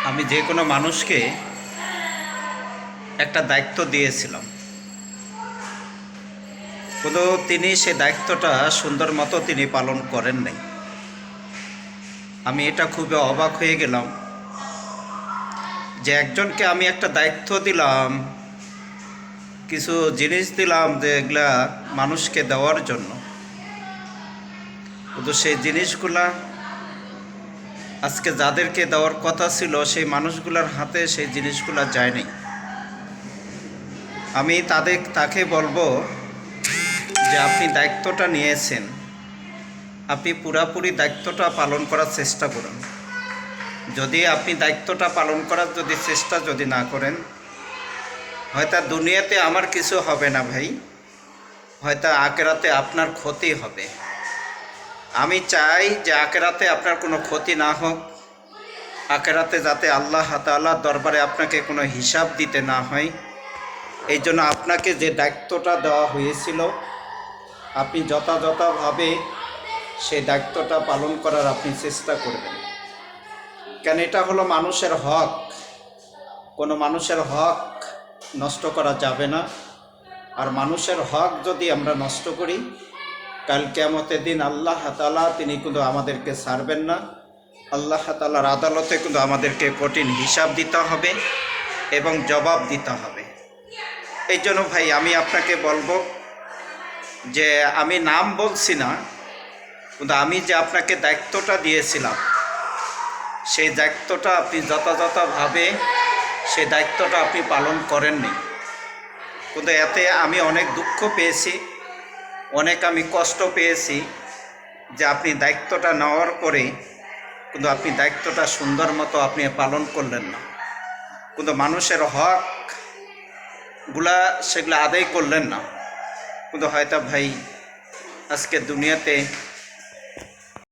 আমি যে কোনো মানুষকে একটা দায়িত্ব দিয়েছিলাম, কিন্তু তিনি সে দায়িত্বটা সুন্দর মতো তিনি পালন করেন নাই। আমি এটা খুবই অবাক হয়ে গেলাম যে একজনকে আমি একটা দায়িত্ব দিলাম, কিছু জিনিস দিলাম যে এগুলা মানুষকে দেওয়ার জন্য, কিন্তু সেই জিনিসগুলা আজকে যাদেরকে দেওয়ার কথা ছিল সেই মানুষগুলোর হাতে সেই জিনিসগুলা যায়নি। আমি তাকে বলবো যে আপনি দায়িত্বটা নিয়েছেন, আপনি পুরাপুরি দায়িত্বটা পালন করার চেষ্টা করুন। যদি আপনি দায়িত্বটা পালন করার চেষ্টা না করেন, হয়তো দুনিয়াতে আমার কিছু হবে না ভাই, হয়তো আখেরাতে আপনার ক্ষতি হবে। আমি চাই যে আখেরাতে আপনার কোনো ক্ষতি না হোক, আখেরাতে যাতে আল্লাহ তাআলার দরবারে আপনাকে কোনো হিসাব দিতে না হয়। এই জন্য আপনাকে যে দায়িত্বটা দেওয়া হয়েছিল আপনি যথাযথভাবে সেই দায়িত্বটা পালন করার আপনি চেষ্টা করবেন। কেন এটা হলো মানুষের হক, কোনো মানুষের হক নষ্ট করা যাবে না। আর মানুষের হক যদি আমরা নষ্ট করি, কাল কিয়ামতের দিন আল্লাহ তাআলা তিনি কিন্তু আমাদেরকে ছাড়বেন না। আল্লাহ তাআলার আদালতে কিন্তু আমাদেরকে কঠিন হিসাব দিতে হবে এবং জবাব দিতে হবে। এই জন্য ভাই আমি আপনাকে বলবো যে আমি নাম বলছি না, কিন্তু আমি যে আপনাকে দায়িত্বটা দিয়েছিলাম সেই দায়িত্বটা আপনি যথাযথভাবে সেই দায়িত্বটা আপনি পালন করেননি। কিন্তু এতে আমি অনেক দুঃখ পেয়েছি, অনেক আমি কষ্ট পেয়েছি যে আপনি দায়িত্বটা নেওয়ার পরে কিন্তু আপনি দায়িত্বটা সুন্দর মতো আপনি পালন করলেন না, কিন্তু মানুষের হকগুলা সেগুলো আদায় করলেন না। কিন্তু হয়তো ভাই আজকে দুনিয়াতে